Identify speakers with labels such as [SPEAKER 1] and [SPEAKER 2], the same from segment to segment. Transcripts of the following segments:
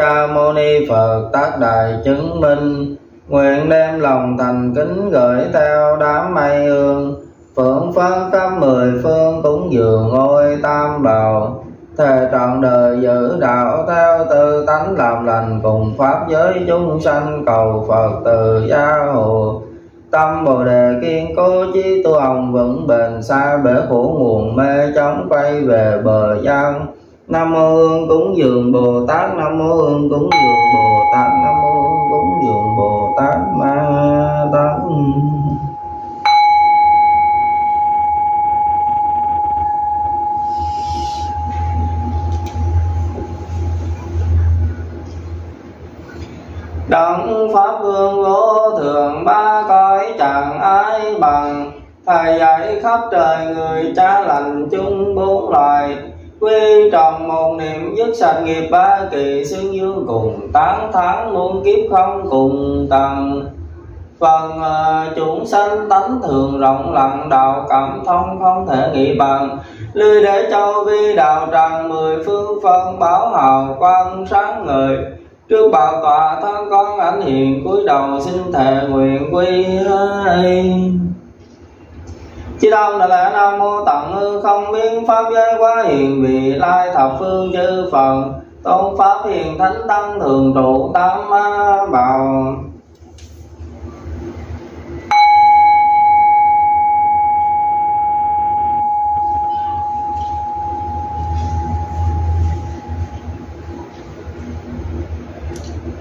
[SPEAKER 1] Ca Mâu Ni Phật tác đại chứng minh, nguyện đem lòng thành kính gửi theo đám mây hương, phượng phân khắp mười phương cúng dường ngôi Tam Bảo, thề trọn đời giữ đạo theo tư tánh làm lành, cùng pháp giới chúng sanh cầu Phật từ gia hộ. Tâm Bồ Đề kiên cố chí tu hồng vững bền, xa bể khổ nguồn mê chóng quay về bờ gian. Nam mô Hương cúng dường Bồ Tát, Nam mô Hương cúng dường Bồ Tát, Nam mô Hương cúng dường Bồ Tát Ma Tát. Đấng pháp vương vô thượng, ba cõi chẳng ai bằng. Thầy dạy khắp trời người, cha lành chung bốn loài. Quy tròn một niệm, dứt sạch nghiệp ba kỳ, xương dương cùng tán thán, muôn kiếp không cùng tầng. Phần chúng sanh tánh thường rộng lặng, đạo cảm thông không thể nghĩ bằng. Lưới để châu vi đạo tràng, mười phương phân báo hào quang sáng ngời. Trước bảo tọa thân con ảnh hiện, cúi đầu xin thề nguyện quy hay. Chí đông đại lễ Nam mô tận hư không biến pháp giới quá hiền, vì lai thập phương chư Phật tôn pháp hiền thánh tăng thường trụ tam bảo.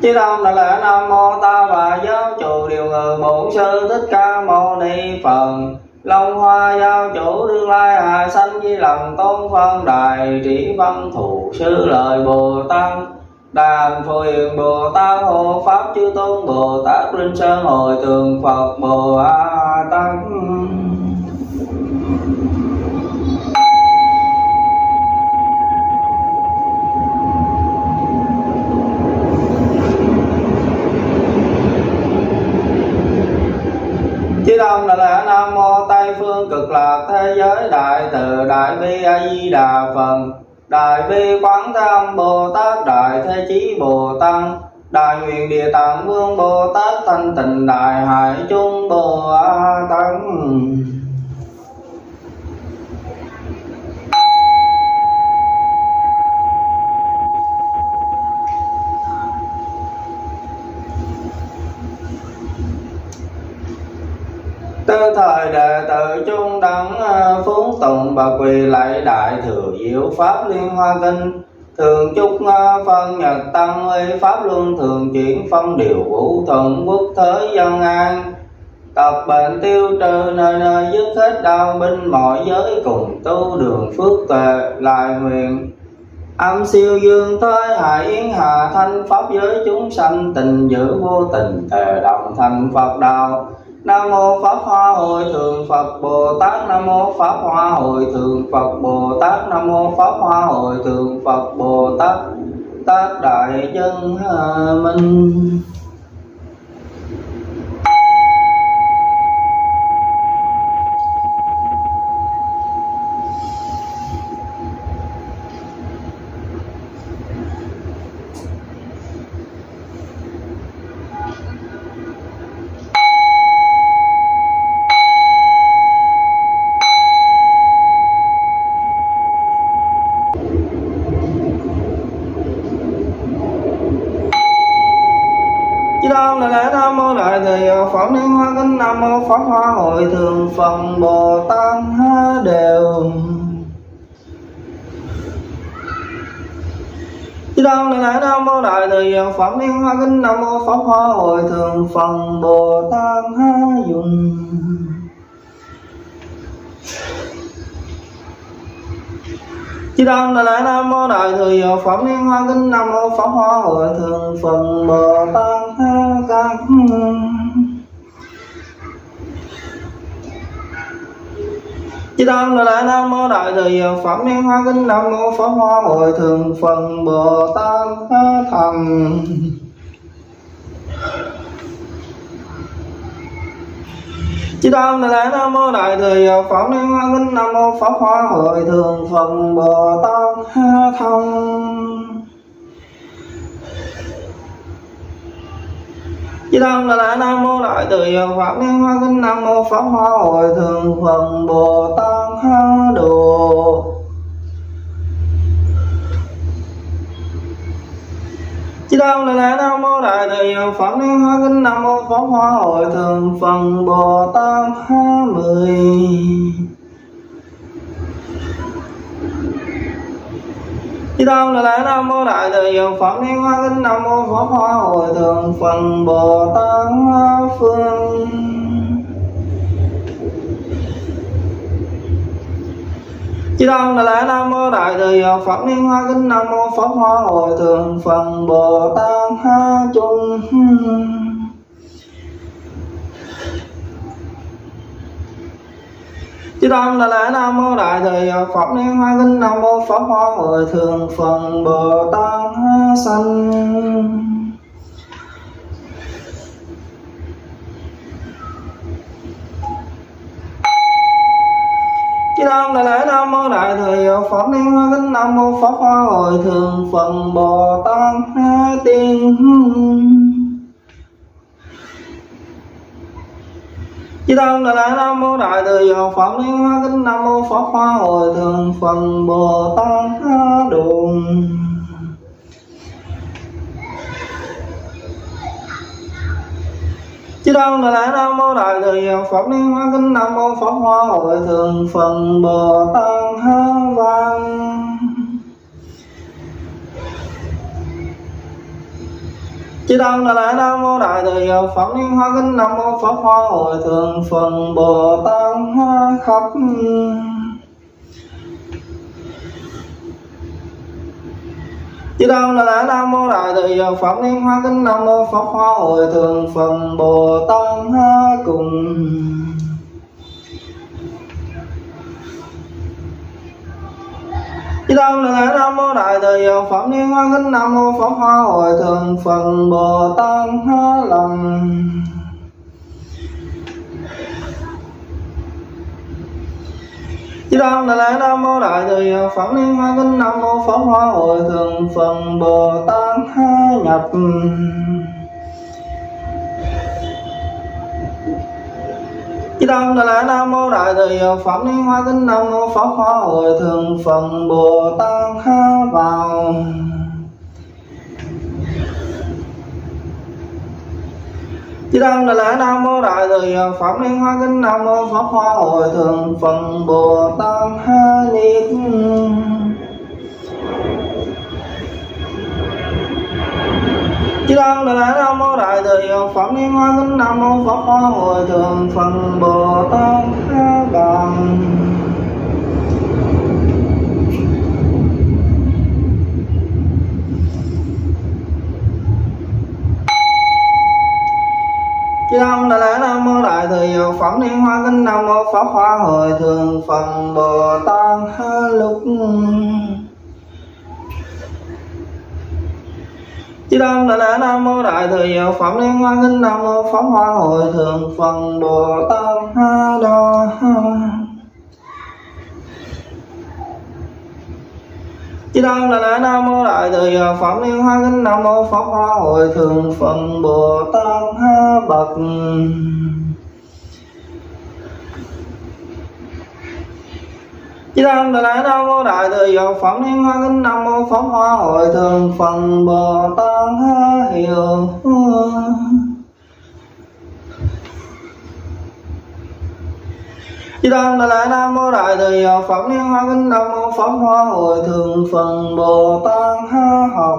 [SPEAKER 1] Chí đông đại lễ Nam mô Ta Bà giáo chủ điều ngự bổn sư Thích Ca Mâu Ni Phật. Long hoa giáo chủ đương lai hạ sanh, di lòng tôn phân đại trí văn thù sư lợi Bồ Tát. Đàn Phổ Hiền Bồ Tát hộ pháp chư tôn Bồ Tát, Linh Sơn hồi tường Phật Bồ Tát. Chí đông đại lễ Nam mô Tây phương cực lạc thế giới đại từ đại bi A Di Đà Phật. Đại bi Quán Thế Âm Bồ Tát, đại thế chí Bồ Tát, đại nguyện Địa Tạng Vương Bồ Tát, thanh tịnh đại hải chung Bồ Tát. Từ thời đệ tử chung đẳng phúng tùng và quỳ lạy đại thừa diệu pháp liên hoa kinh. Thường chúc phân nhật tăng uy pháp luân thường chuyển, phong điều vũ thuận quốc thế dân an. Tập bệnh tiêu trừ nơi nơi, dứt hết đau binh mọi giới, cùng tu đường phước tuệ lại nguyện. Âm siêu dương thế hải yến hà thanh, pháp giới chúng sanh tình giữ vô tình, thề đồng thành Phật đạo. Nam mô Pháp Hoa Hội Thượng Phật Bồ Tát, Nam mô Pháp Hoa Hội Thượng Phật Bồ Tát, Nam mô Pháp Hoa Hội Thượng Phật Bồ Tát. Tác đại chân minh. Nam mô Đại Thừa Phật Liên Hoa Kinh, Nam mô Pháp Hoa Hội Thượng Phật Bồ Tát đều. Chí đông đại lễ Nam mô Đại Thừa Phật Liên Hoa Kinh, Nam mô Pháp Hoa Hội Thượng Phật Bồ Tát dùng. Chí đông đại lễ Nam mô Đại Thừa Phật Liên Hoa Kinh, Nam mô Pháp Hoa Hội Thượng Phật Bồ Tát các. Chí đông đại lễ Nam mô Đại Thừa Phật Liên Hoa Kinh, Nam mô Pháp Hoa Hội Thượng Phật Bồ Tát Thần. Chí đông đại lễ Nam mô Đại Thừa Phật Liên Hoa Kinh, Nam mô Pháp Hoa Hội Thượng Phật Bồ Tát Thần. Chư Tăng Đà La Nam Mô Đại Từ Hiệu Pháp Liên Hoa Kính Nam Mô Pháp Hoa Hội Thượng Phật Bồ Tát Ha Đồ. Chư Tăng Đà La Nam Mô Đại Từ Hiệu Pháp Liên Hoa Kính Nam Mô Pháp Hoa Hội Thượng Phật Bồ Tát Ha Mười. Chư Tăng Đà La Nam Mô Đại Từ Hiệu Pháp Liên Hoa Kính Nam Mô Pháp Hoa Hội Thượng Phật Bồ Tát Phương. Chư Tăng Đà La Nam Mô Đại Từ Hiệu Pháp Liên Hoa Kính Nam Mô Pháp Hoa Hội Thượng Phật Bồ Tát Ha Chung. Chư Tăng Đà La Nam Mô Đại Từ Hiệu Pháp Liên Hoa Kính Nam Mô Pháp Hoa Hội Thượng Phật Bồ Tát Ha Sanh. Chư Tăng Đà La Nam Mô Đại Từ Hiệu Pháp Liên Hoa Kính Nam Mô Pháp Hoa Hội Thượng Phật Bồ Tát Ha Tiên. Chư Tăng Đà La Nam Mô Đại Từ Hiệu Pháp Liên Hoa Kính Nam Mô Pháp Hoa Hội Thượng Phật Bồ Tát Ha Đồn. Chư Tăng Đà La Nam Mô Đại Từ Hiệu Pháp Liên Hoa Kính Nam Mô Pháp Hoa Hội Thượng Phật Bồ Tát Ha Văn. Chư Tăng Đà La Nam Mô Đại Từ Hiệu Pháp Liên Hoa Kính Nam Mô Pháp Hoa Hội Thượng Phật Bồ Tát Ha Khắp. Chư Tăng Đà La Nam Mô Đại Từ Hiệu Pháp Liên Hoa Kính Nam Mô Pháp Hoa Hội Thượng Phật Bồ Tát Ha Cùng. Chư Tăng Đà La Nam Mô Đại Từ Hiệu Pháp Liên Hoa Kính Nam Mô Pháp Hoa Hội Thượng Phật Bồ Tát Ha Lầm. Chư Tăng Đà La Nam Mô Đại Từ Hiệu Pháp Liên Hoa Kính Nam Mô Pháp Hoa Hội Thượng Phật Bồ Tát Ha Nhập. Chư Tăng Đà La Nam Mô Đại Từ Hiệu Pháp Liên Hoa Kính Nam Mô Pháp Hoa Hội Thượng Phật Bồ Tát Ha Vào. Chư Tăng Đà La Nam Mô Đại Từ Hiệu Pháp Liên Hoa Kính Nam Mô Pháp Hoa Hội Thượng Phật Bồ Tát Ha Niết. Chư Tăng Đà La Nam Mô Đại Từ Hiệu Pháp Liên Hoa Kính Nam Mô Pháp Hoa Hội Thượng Phật Bồ Tát Ha Bàn. Chư Tăng Đà La Nam Mô Đại Từ Hiệu Pháp Liên Hoa Kính Nam Mô Pháp Hoa Hội Thượng Phật Bồ Tát Ha Lúc. Chư Tăng Đà La Nam Mô Đại Từ Hiệu Pháp Liên Hoa Kính Nam Mô Pháp Hoa Hội Thượng Phật Bồ Tát Ha Đo. Chư Tăng Đà La Nam Mô Đại Từ Hiệu Pháp Liên Hoa Kính Nam Mô Pháp Hoa Hội Thượng Phật Bồ Tát Ha Bậc. Chư Tăng Đà La Nam Mô Đại Từ Hiệu Pháp Liên Hoa Kính Nam Mô Pháp Hoa Hội Thượng Phật Bồ Tát Ha Hiệu. Chư Tăng Đà La Nam Mô Đại Từ Hiệu Pháp Liên Hoa Kính Nam Mô Pháp Hoa Hội Thượng Phật Bồ Tát Ha Học.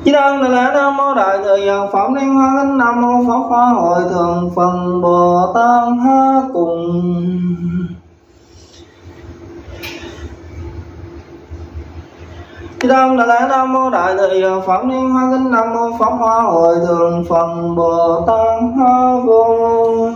[SPEAKER 1] Chư Tăng Đà La Nam Mô Đại Từ Hiệu Pháp Liên Hoa Kính Nam Mô Pháp Hoa Hội Thượng Phật Bồ Tát Ha Cùng. Chư Tăng Đà La Nam Mô Đại Từ Hiệu Pháp Liên Hoa Kính Nam Mô Pháp Hoa Hội Thượng Phật Bồ Tát Ha Vô.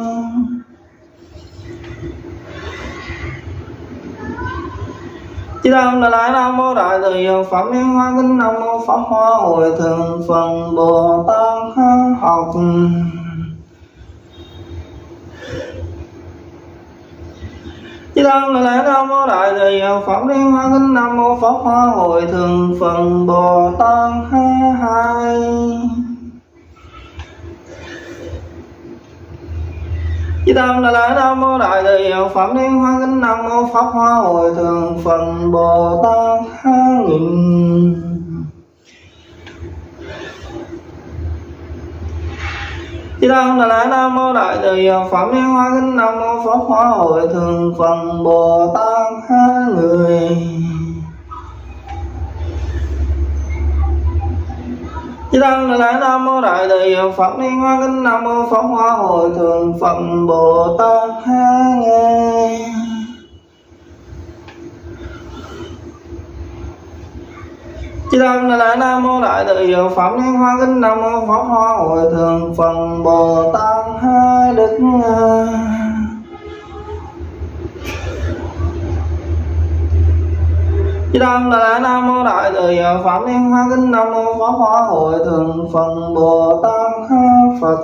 [SPEAKER 1] Chư Tăng Đà La Nam Mô Đại Từ Hiệu Pháp Liên Hoa Kính Nam Mô Pháp Hoa Hội Thượng Phật Bồ Tát Ha Học. Chư Tăng Đại Lễ Nam Mô Đại Từ Phẩm Liên Hoa Kính Nam Mô Pháp Hoa Hội Thường Phần Bồ Tát hai. Chư Tăng Đại Lễ Nam Mô Đại Từ Phẩm Liên Hoa Kính Nam Mô Pháp Hoa Hội Thường Phần Bồ Tát 2000. Chư Tăng Đại Lễ Nam Mô Đại Từ Phẩm Liên Hoa Kính Nam Mô Pháp Hoa Hội Thường Phần Bồ Tát 2 người. Chư Tăng Đại Lễ Nam Mô Đại Từ Phẩm Liên Hoa Kính Nam Mô Pháp Hoa Hội Thường Phần Bồ Tát 2 người. Chư Tăng Đại Lễ Nam Mô Đại Từ Phẩm Liên Hoa Kính Nam Mô Pháp Hoa Hội Thường Phần Bồ Tát 2 đức. Chư Tăng Đại Lễ Nam Mô Đại Từ Phẩm Liên Hoa Kính Nam Mô Pháp Hoa Hội Thường Phần Bồ Tát 2 Phật.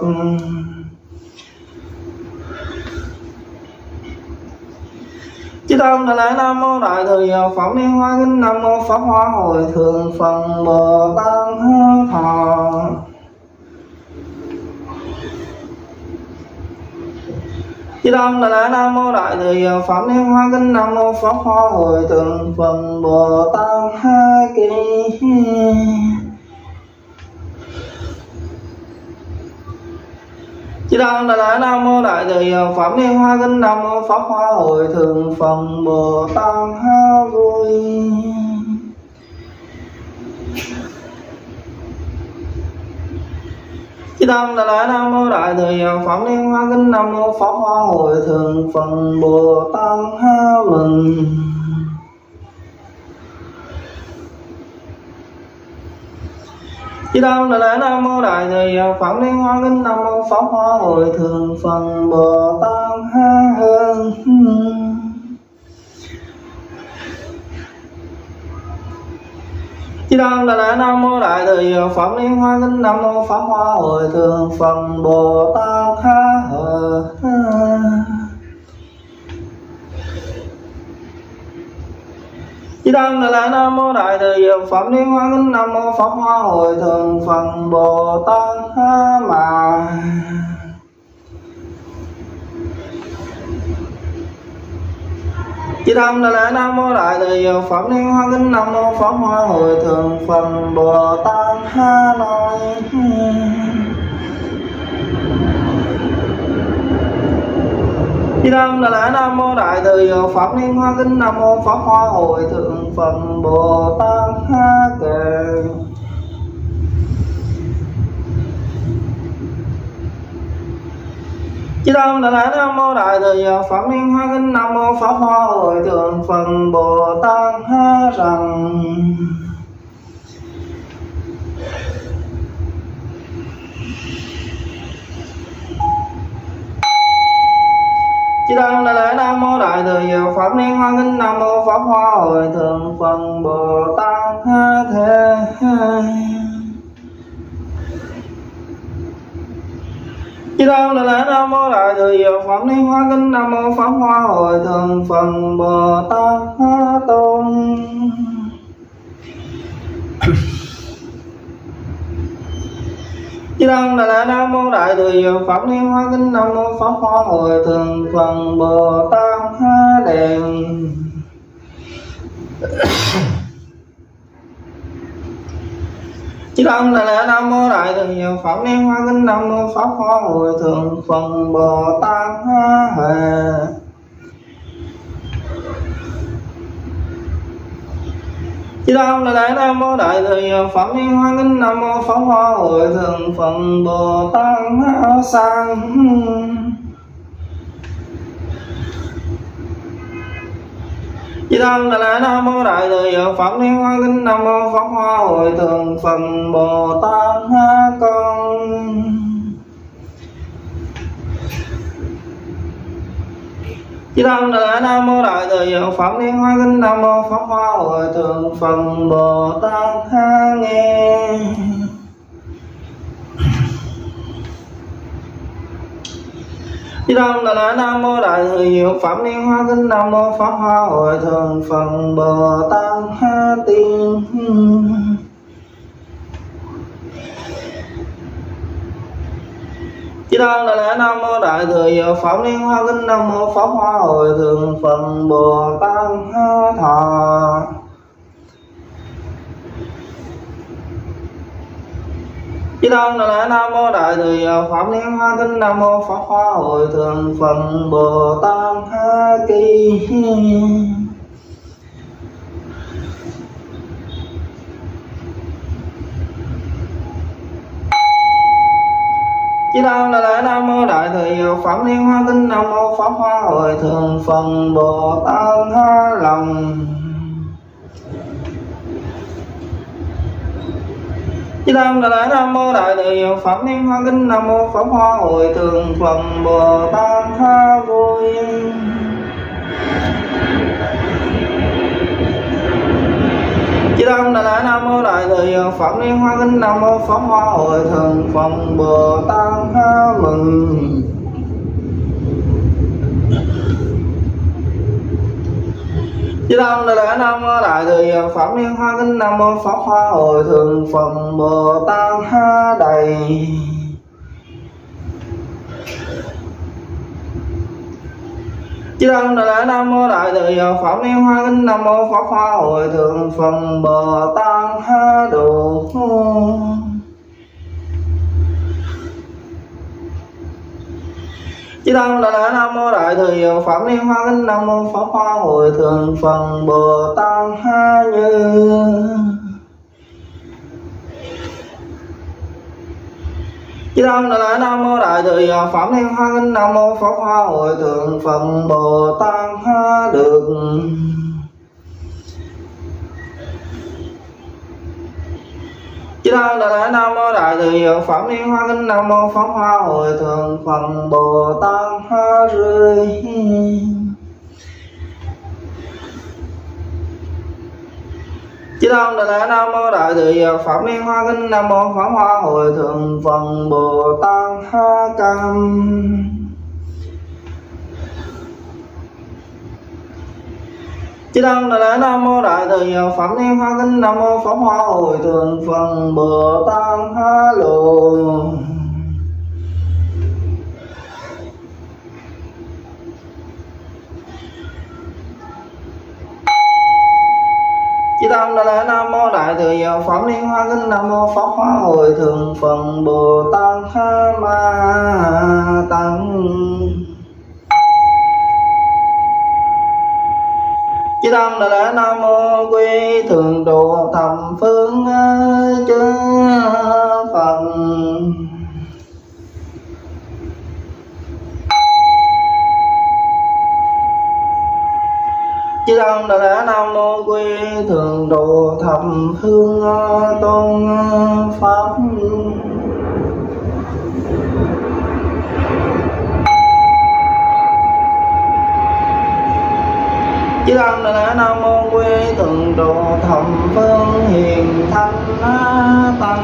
[SPEAKER 1] Chư Tăng Đại Lễ Nam Mô Đại Từ Phẩm Liên Hoa Kính Nam Mô Pháp Hoa Hội Thường Phần Bồ Tát Thọ. Chư Tăng Đại Lễ Nam Mô Đại Từ Phẩm Liên Hoa Kính Nam Mô Pháp Hoa Hội Thường Phần Bồ Tát hai kỳ. Chư Tăng Đại Lễ Nam Mô Đại Từ Phẩm Liên Hoa Kính Nam Mô Pháp Hoa Hội Thường Phần Bồ Tát hai vui. Chư Tăng Đại Lễ Nam Mô Đại Từ Phẩm Liên Hoa Kính Nam Mô Pháp Hoa Hội Thường Phần Bồ Tát hai mừng. Chư Tăng Đại Lễ Nam Mô Đại Từ Phẩm Liên Hoa Kính Nam Mô Pháp Hoa Hội Thường Phần Bồ Tát hai hơn. Chư Tăng Đại Lễ Nam Mô Đại Từ Phẩm Liên Hoa Kính Nam Mô Pháp Hoa Hội Thường Phần Bồ Tát hai hờ. Chư Tăng Đại Lễ Nam Mô Đại Từ Phẩm Liên Hoa Kính Nam Mô Pháp Hoa Hội Thường Phần Bồ Tát hai mà. Chư Tăng Đại Lễ Nam Mô Đại Từ Phẩm Liên Hoa Kính Nam Mô Pháp Hoa Hội Thường Phần Bồ Tát hai nói. Chư Tăng Đại Lễ Nam Mô Đại Từ Phẩm Liên Hoa Kính Nam Mô Pháp Hoa Hội Thường Phần Bồ Tát hai kệ. Chư Tăng Đại Lễ Nam Mô Đại Từ Phẩm Liên Hoa Kính Nam Mô Pháp Hoa Hội Thường Phần Bồ Tát hai rằng. Chư Tăng Đại Lễ Nam Mô Đại Từ Phẩm Liên Hoa Kính Nam Mô Pháp Hoa Hội Thường Phần Bồ Tát hai thế. Chư Tăng Đại Lễ Nam Mô Đại Từ Phẩm Liên Hoa Kính Nam Mô Pháp Hoa Hội Thường Phần Bồ Tát hai tôn. Chư Tăng Đại Lễ Nam Mô Đại Từ Phẩm Liên Hoa Kính Nam Mô Pháp Hoa Hội Thường Phần Bồ Tát hai đèn. Chư Tăng Đại Lễ Nam Mô Đại Từ Phẩm Liên Hoa Kính Nam Mô Pháp Hoa Hội Thường Phần Bồ Tát hai hệ. Chư Tăng Đại Lễ Nam Mô Đại Từ Phẩm Liên Hoa Kính Nam Mô Pháp Hoa Hội Thường Phần Bồ Tát hai sang. Chư Tăng Đại Lễ Nam Mô Đại Từ Phẩm Liên Hoa Kính Nam Mô Pháp Hoa Hội Thường Phần Bồ Tát hai con. Chư Tăng Đại Lễ Nam Mô Đại Từ Phẩm Liên Hoa Kính Nam Mô Pháp Hoa Hội Thường Phần Bồ Tát hai nghe. Chư Đông Đà La Nam Mô Đại Thừa Diệu Pháp Liên Hoa Kinh. Nam Mô Pháp Hoa Hội Thường Phật Bồ Tát Ha Tiên. Chư Đông Đà La Nam Mô Đại Thừa Diệu Pháp Liên Hoa Kinh. Nam Mô Pháp Hoa Hội Thường Phật Bồ Tát Ha Thọ. Chư Đông Đà La Nam Mô Đại Thừa Diệu Pháp Liên Hoa Kinh. Nam Mô Pháp Hoa Hội Thường Phật Bồ Tát Ha Kỳ. Chư Đông Đà La Nam Mô Đại Thừa Diệu Pháp Liên Hoa Kinh. Nam Mô Pháp Hoa Hội Thường Phật Bồ Tát Ha Lòng. Chư Đông Đà La Nam Mô Đại Thừa Diệu Pháp Liên Hoa Kinh. Nam Mô Pháp Hoa Hội Thường Phật Bồ Tát Ha Vui. Chư Đông Đà La Nam Mô Đại Thừa Diệu Pháp Liên Hoa Kinh. Nam Mô Pháp Hoa Hội Thường Phật Bồ Tát Ha Mừng. Chư Đông Đà La Nam Mô Đại Thừa Diệu Pháp Liên Hoa Kinh. Nam Mô Pháp Hoa Hội Thường Phật Bồ Tát Ha Đầy. Chư Đông Đà La Nam Mô Đại Thừa Diệu Pháp Liên Hoa Kinh. Nam Mô Pháp Hoa Hội Thường Phật Bồ Tát Ha Độ. Chư Đông Đà La Nam Mô Đại Thừa Diệu Pháp Liên Hoa Kinh. Nam Mô Pháp Hoa Hội Thường Phật Bồ Tát Ha Như. Chư Đông Đà La Nam Mô Đại Thừa Diệu Pháp Liên Hoa Kinh. Nam Mô Pháp Hoa Hội Thường Phật Bồ Tát Ha Được. Chư Đông Đà La Nam Mô Đại Thừa Diệu Pháp Liên Hoa Kinh. Nam Mô Pháp Hoa Hội Thường Phật Bồ Tát Ha Rơi. Chư Đông Đà La Nam Mô Đại Thừa Diệu Pháp Liên Hoa Kinh. Nam Mô Pháp Hoa Hội Thường Phật Bồ Tát Ha Cam. Chư Đông Đà La Nam Mô Đại Thừa Diệu Pháp Liên Hoa Kinh. Nam Mô Pháp Hoa Hội Thường Phật Bồ Tát Ha Lộ. Chư Đông Đà La Nam Mô Đại Thừa Diệu Pháp Liên Hoa Kinh. Nam Mô Pháp Hoa Hội Thường Phật Bồ Tát Ha Ma Tăng. Chư Đông Đà La Nam Mô Quy Thường Trụ Thập Phương Chư Phật. Chư Đông Đà La Nam Mô Quy Thường Trụ Thập Phương Tôn Pháp. Chư Đông Đà La Nam Mô Quy Thường Trụ Thập Phương Hiền Thanh Tăng.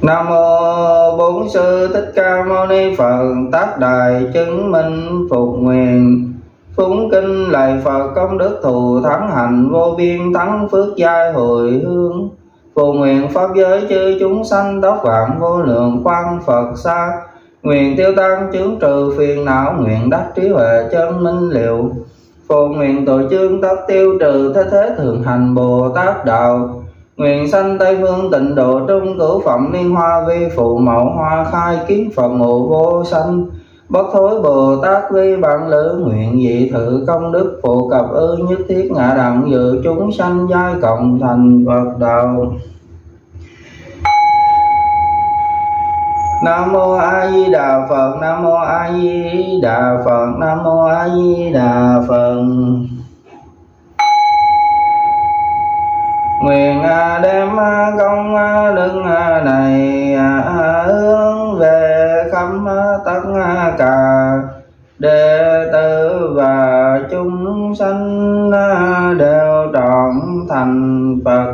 [SPEAKER 1] Nam mô Bổn Sư Thích Ca Mâu Ni Phật. Tác đài chứng minh phục nguyện. Phúng kinh lạy Phật công đức thù thắng hạnh vô biên thắng phước giai hồi hương. Phù nguyện pháp giới chư chúng sanh đốc vạn vô lượng quang Phật xa. Nguyện tiêu tan chướng trừ phiền não, nguyện đắc trí huệ chân minh liệu. Phù nguyện tội chương tất tiêu trừ, thế thế thường hành Bồ Tát đạo. Nguyện sanh Tây Phương Tịnh Độ trung cửu phẩm liên hoa vi phụ mẫu hoa khai kiến Phật ngộ vô sanh. Bất thối Bồ Tát vi bản lữ, nguyện dị thự công đức phổ cập ư nhất thiết ngã đặng dự chúng sanh giai cộng thành Phật đạo. Nam mô A Di Đà Phật. Nam mô A Di Đà Phật. Nam mô A Di Đà Phật. nguyện đem công đức này hướng về khắp tất cả đệ tử và chúng sanh đều trọn thành Phật